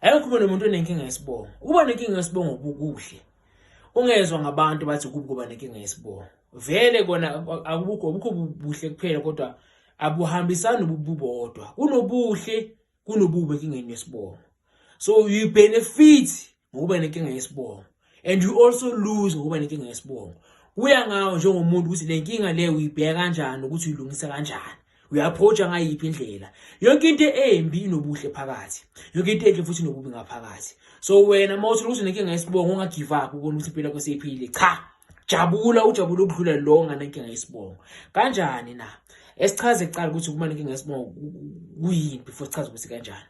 Ayikho nomuntu onenkinga yesibongo. Ukuba nenkinga yesibongo kuhle. Ungezwa ngabantu bathi kuba nenkinga yesibongo. Vele kona abukho buhle kuphela kodwa abuhambisani ububodwa. Kunobuhle kunobubi enkingeni yesibongo. So you benefit ngokuba nenkinga yesibongo and you also lose ngokuba nenkinga yesibongo. Kuya ngawe njengomuntu ukuthi le nkinga le uyibheka kanjani ukuthi uyilungisa kanjani. Uyaphoja ngayiphi indlela. Yonke into embi inobuhle phakathi. Yonke into enhle futhi inobubi ngaphakathi. So wena mawuthi ukuthi unenkinga yesibongo unga give up ubona ukuthi impela kwesephile. Cha. Jabula ujabula ukudlula lo nganenkinga yesibongo. Kanjani na? Esichaze ecala ukuthi ukuba nenkinga yesibongo kuyini before sichaze ukuthi kanjani.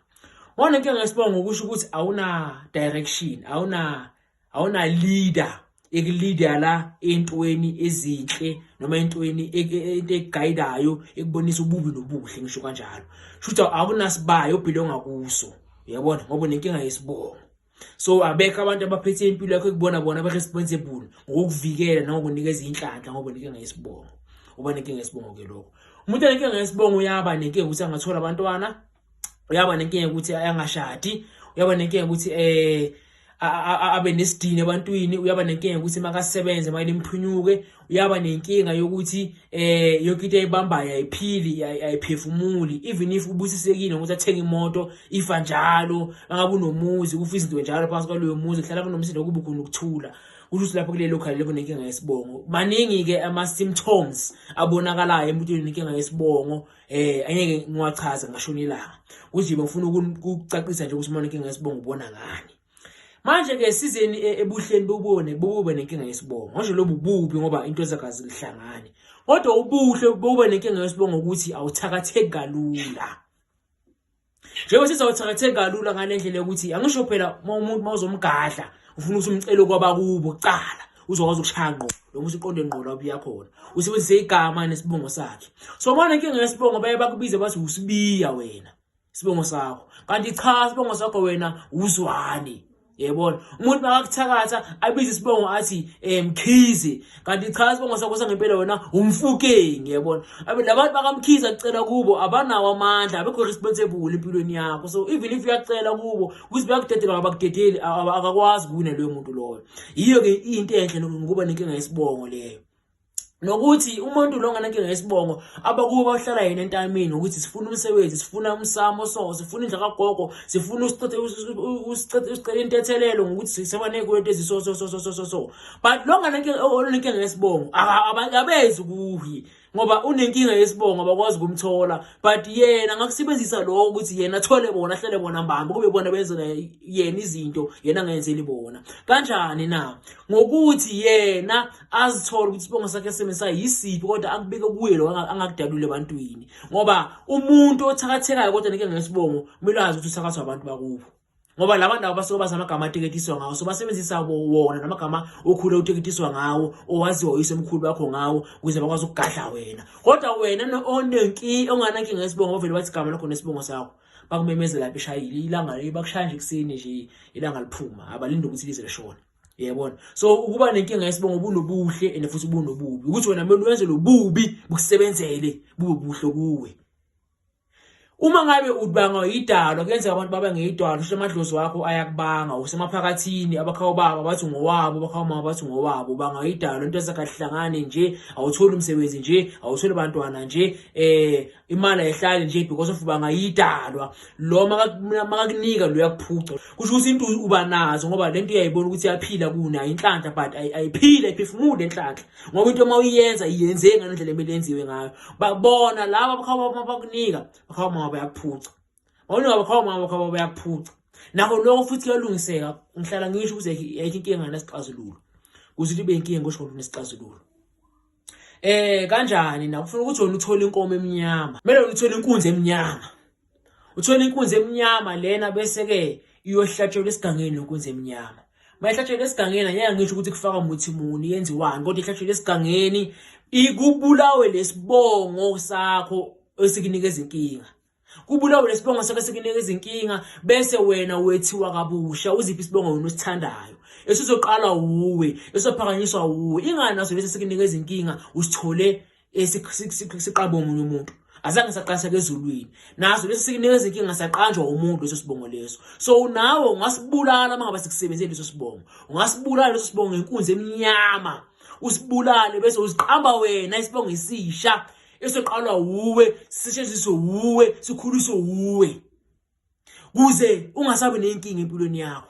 Uma nenkinga yesibongo kusho ukuthi awuna direction, awuna leader. Ekuleader la entweni ezinhle noma entweni into eguidayo ekubonisa ububi nobuhle ngisho kanjalo. Shutha akunasibayo obhilonga kuso. Uyabona ngoba nenkinga yesibongo. So abekho abantu abaphethe impilo yakho ekubona bona responsible ngokuvikela nangokunikeza inhlanhla ngoba nenkinga yesibongo. Uba nenkinga yesibongo ke lokho. Umuntu onenkinga yesibongo uyaba nenkinga ukuthi angathola abantwana. Uyaba nenkinga ukuthi ayangashadi. Uyaba nenkinga ukuthi abe nesidini ebantwini. Uyaba nenkinga ukuthi makasebenze mayile imphunyuke. Uyaba nenkinga yokuthi yonke into ayibambayo ayiphili ayiphefumuli. Even if ubusisekile ukuthi athenge imoto ifa njalo angabe unomuzi ufisa izinto njalo phakathi kwaloyo muzi hlala kunomsindo kubi khona ukuthula. Ukuthi lapho kule local level nenkinga yesibongo. Maningi ke ama symptoms abonakalayo emntwini nenkinga yesibongo angeke ngiwachaza ngashona ilanga. Ukuthi ngifuna ukucacisa nje ukuthi uma nenkinga yesibongo ubona ngani. Manje ke sizeni ebuhleni bobube nenkinga yesibongo. Ngisho lobu bubi ngoba into ezakazi lihlangane. Kodwa ubuhle bobe nenkinga yesibongo ukuthi awuthakatheki kalula. Njengoba sizawuthakatheka kalula ngale ndlela ukuthi angisho phela umuntu mawuzomgadla ufuna ukuthi umcelo kwabakubo cala uzokwazi ukushaya ngqo lo muntu uqonde ngqo la ubuya khona usebenzise igama nesibongo sakhe. So manje inkinga yesibongo baye bakubize bathi usibiya wena isibongo sakho kanti cha isibongo sakho wena uzwane. Yebona umuntu bakakuthakatha abiza isibongo athi Mkhize kanti cha isibongo sakho sangempela wena umfukeng. Yebona labantu bakamkhize acela kubo abanawo amandla abekho responsible empilweni yakho. So even if uyacela kubo ukuthi bayakudedela abakudedeli akakwazi kuwina leyo muntu loyo. Yiyo ke into enhle ngokuba nenkinga yesibongo leyo. Nokuthi umuntu lo nganenkinga yesibongo abakubo bahlala yena entamini ukuthi sifuna umsebenzi sifuna umsamo sifuna indla kagogo sifuna usicela intethelelo ngokuthi sisebane kwento eziso. But lo nganenkinga yesibongo abezi kuhi ngoba unenkinga yesibongo abakwazi ukumthola. But yena ngakusebenzisa lo ukuthi yena athole bona ahlele bona mbamba kube bona benzela yena izinto yena angenzeli bona. Kanjani na ngokuthi yena azithola ukuthi isibongo sakhe semisa yisiphi kodwa akubeke kuye lo angakudalule ebantwini. Ngoba umuntu othakathekayo kodwa nenkinga yesibongo kumele azi ukuthi usakathwa abantu bakubo. Ngoba labantu abasuka baza amagama ateketiswa ngawo so basebenzisa wona namagama okhule uteketiswa ngawo owaziwa uyise omkhulu wakho ngawo ukuze bakwazi ukugadla wena. Kodwa wena onenkinga onganankinga yesibongo ovela bathi igama lakho nesibongo sakho bakumemezela lapha eshayile ilanga bakushaya nje kuseni nje ilanga liphuma abalinde ukuthi lize leshona. Yebona so ukuba nenkinga yesibongo ubunobuhle and futhi ubunobubi ukuthi wena kumele wenze lobubi bukusebenzele bube buhle kuwe. Uma ngabe ubanga idalo kuyenzeka abantu baba ngeyidalo usho amadlozi wakho ayakubanga usemaphakathini abakhawo baba bathi ngowabo bakhawo mama bathi ngowabo banga idalo into ezakahlangane nje awutholi umsebenzi nje awutholi abantwana nje imali ayihlali nje because of banga idalwa lo makakunika lo yakuphuca kusho ukuthi into uba nazo ngoba lento uyayibona ukuthi iyaphila kuna inhlanhla but ayiphile iphefumule enhlanhla ngoba into mawuyenza iyenze ngendlela emele yenziwe ngayo. Babona laba bakhawo mama bakunika bakhawo mama bayakuphuca. Awuna bakhawo mama bakhawo bayakuphuca. Nakho lokho futhi kuyalungiseka ngihlala ngisho ukuthi ayikho inkinga nesixazululo. Kuze libe inkinga ngosho ukuthi nesixazululo. Kanjani na ufuna ukuthi wena uthole inkomo eminyama. Kumele uthole inkunzi eminyama. Uthole inkunzi eminyama lena bese ke iyohlatshelwa esigangeni inkunzi eminyama. Mayihlatshelwa esigangeni ngeke ngisho ukuthi kufaka umuthi muni yenziwani kodwa ihlatshelwa esigangeni ikubulawe lesibongo sakho esikunikeza inkinga. Kubulawe lesibongo sakho esikunikeza inkinga bese wena wethiwa kabusha uziphi isibongo wena usithandayo. Esizoqala uwe esophakanyiswa uwe ingani naso lesi sikunikeza inkinga usithole siqabo omunye umuntu. azange saqasha ezulwini naso lesi sikunikeza inkinga saqanjwa umuntu leso sibongo leso. So nawe ungasibulala mangabe sikusebenzele leso sibongo, ungasibulala leso sibongo ngenkunzi eminyama, usibulale bese uziqamba wena isibongo esisha esoqalwa uwe, sisetshenziswe uwe, sikhuliswe uwe, kuze ungasabi nenkinga empilweni yakho.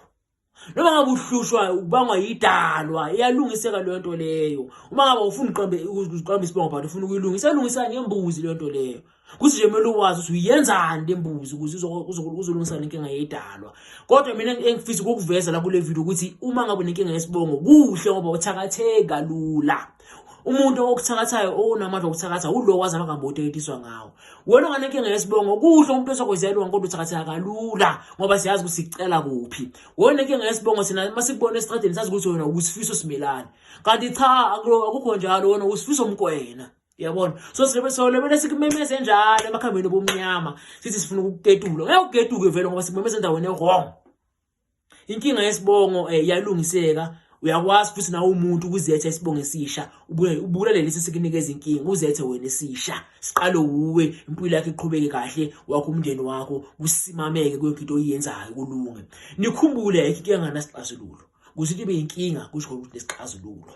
Noma ngabe uhlushwa ubangwa yidalwa, iyalungiseka leyo nto leyo. Uma ngabe ufuna uqamba isibongo but ufuna ukuyilungisa, ilungisa ngembuzi leyo nto leyo. Kuthi nje kumele uwazi ukuthi uyenzani lembuzi ukuze uzolungisa lenkinga yedalwa. Kodwa mina engifisa ukuveza la kule video ukuthi uma ngabe nenkinga yesibongo kuhle ngoba uthakatheka lula. Umuntu okuthakathayo onamandla okuthakatha ulo wazi amagama oteketiswa ngawo. Wena unganenkinga yesibongo kuhle umuntu osokwezelwa kodwa uthakatheka kalula ngoba siyazi ukuthi sicela kuphi. Wena inkinga yesibongo sina masikubona estradeni sazi ukuthi wena usifiso simelane. Kanti cha akukho njalo wena usifiso umkwena. Yabona? So lebele sikumemeze njalo emakhambeni bomnyama sithi sifuna ukuketula. Ngeke uketuke vele ngoba sikumemeze endaweni wrong. Inkinga yesibongo iyalungiseka. Uyakwazi futhi nawe umuntu ukuzetha isibongo esisha ubulale lesi sikunikeza inkinga uzethe wena esisha siqalo uwe impilo yakhe iqhubeke kahle wakho umndeni wakho usimameke kuyonke into oyenzayo kulunge. Nikhumbule inkinga ngasixazululo kuze libe inkinga kusho ukuthi nesixazululo.